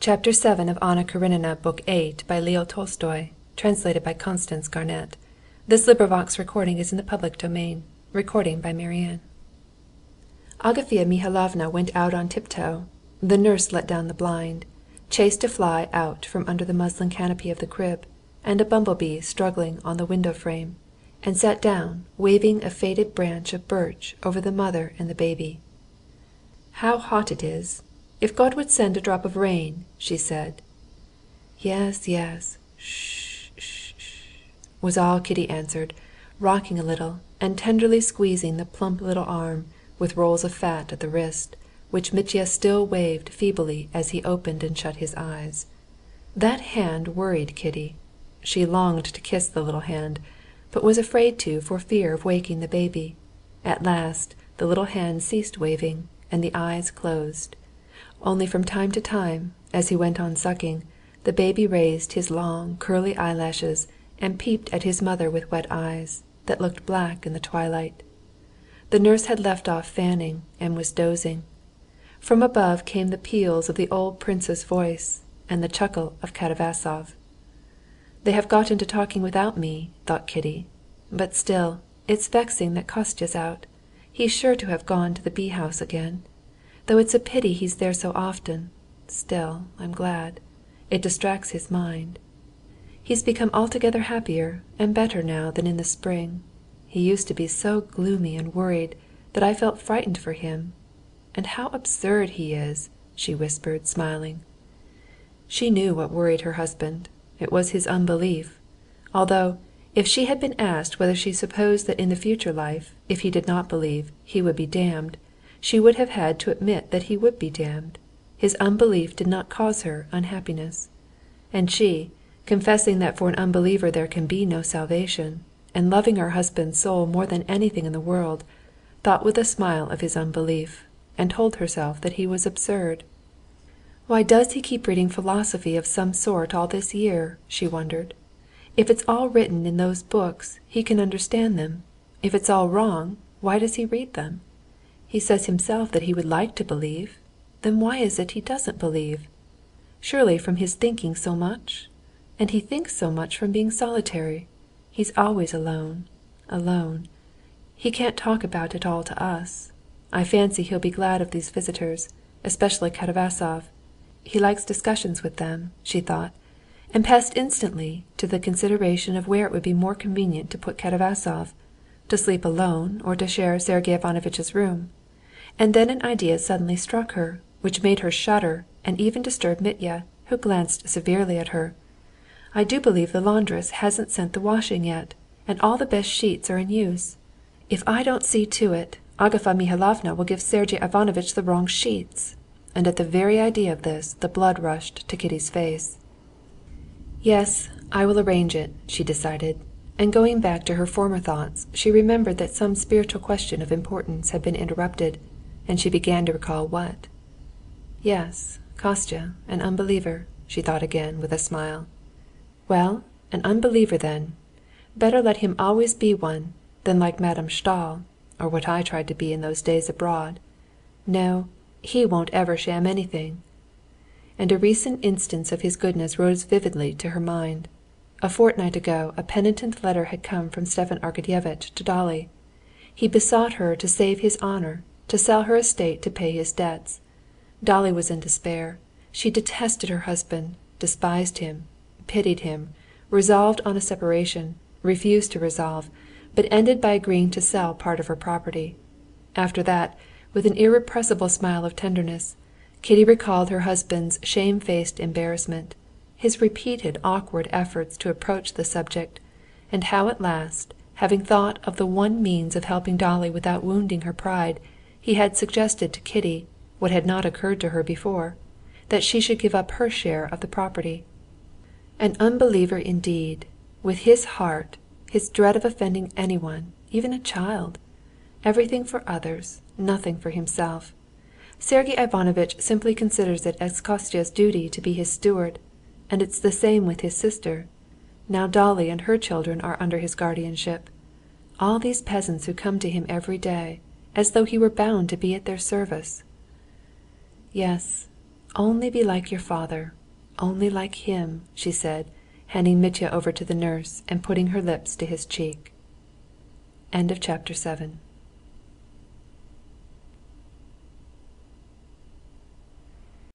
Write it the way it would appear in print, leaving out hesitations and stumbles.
Chapter 7 of Anna Karenina, Book 8, by Leo Tolstoy, translated by Constance Garnett. This recording is in the public domain. Recording by Marianne. Agafea Mihalovna went out on tiptoe. The nurse let down the blind, chased a fly out from under the muslin canopy of the crib, and a bumblebee struggling on the window frame, and sat down, waving a faded branch of birch over the mother and the baby. "How hot it is! If God would send a drop of rain," she said. "Yes, yes, shh, shh, shh," was all Kitty answered, rocking a little, and tenderly squeezing the plump little arm, with rolls of fat at the wrist, which Mitya still waved feebly as he opened and shut his eyes. That hand worried Kitty. She longed to kiss the little hand, but was afraid to for fear of waking the baby. At last the little hand ceased waving, and the eyes closed. Only from time to time, as he went on sucking, the baby raised his long, curly eyelashes and peeped at his mother with wet eyes, that looked black in the twilight. The nurse had left off fanning, and was dozing. From above came the peals of the old prince's voice, and the chuckle of Katavasov. "They have got into talking without me," thought Kitty. "But still, it's vexing that Kostya's out. He's sure to have gone to the bee-house again. Though it's a pity he's there so often, still I'm glad. It distracts his mind. He's become altogether happier and better now than in the spring. He used to be so gloomy and worried that I felt frightened for him. And how absurd he is," she whispered, smiling. She knew what worried her husband. It was his unbelief. Although, if she had been asked whether she supposed that in the future life, if he did not believe, he would be damned, she would have had to admit that he would be damned. His unbelief did not cause her unhappiness. And she, confessing that for an unbeliever there can be no salvation, and loving her husband's soul more than anything in the world, thought with a smile of his unbelief, and told herself that he was absurd. "Why does he keep reading philosophy of some sort all this year?" she wondered. "If it's all written in those books, he can understand them. If it's all wrong, why does he read them? He says himself that he would like to believe. Then why is it he doesn't believe? Surely from his thinking so much? And he thinks so much from being solitary. He's always alone, alone. He can't talk about it all to us. I fancy he'll be glad of these visitors, especially Katavasov. He likes discussions with them," she thought, and passed instantly to the consideration of where it would be more convenient to put Katavasov, to sleep alone or to share Sergey Ivanovitch's room. And then an idea suddenly struck her, which made her shudder and even disturb Mitya, who glanced severely at her. "I do believe the laundress hasn't sent the washing yet, and all the best sheets are in use. If I don't see to it, Agafea Mihalovna will give Sergey Ivanovitch the wrong sheets." And at the very idea of this, the blood rushed to Kitty's face. "Yes, I will arrange it," she decided, and going back to her former thoughts, she remembered that some spiritual question of importance had been interrupted, and she began to recall what. "Yes, Kostya, an unbeliever," she thought again with a smile. "Well, an unbeliever then. Better let him always be one, than like Madame Stahl, or what I tried to be in those days abroad. No, he won't ever sham anything." And a recent instance of his goodness rose vividly to her mind. A fortnight ago a penitent letter had come from Stepan Arkadyevitch to Dolly. He besought her to save his honor, to sell her estate to pay his debts. Dolly was in despair. She detested her husband, despised him, pitied him, resolved on a separation, refused to resolve, but ended by agreeing to sell part of her property. After that, with an irrepressible smile of tenderness, Kitty recalled her husband's shamefaced embarrassment, his repeated awkward efforts to approach the subject, and how at last, having thought of the one means of helping Dolly without wounding her pride, he had suggested to Kitty, what had not occurred to her before, that she should give up her share of the property. An unbeliever indeed, with his heart, his dread of offending anyone, even a child. Everything for others, nothing for himself. Sergey Ivanovitch simply considers it as Kostya's duty to be his steward, and it's the same with his sister. Now Dolly and her children are under his guardianship. All these peasants who come to him every day, as though he were bound to be at their service. Yes, Only be like your father, only like him," she said, handing Mitya over to the nurse, and putting her lips to his cheek. Chapter 8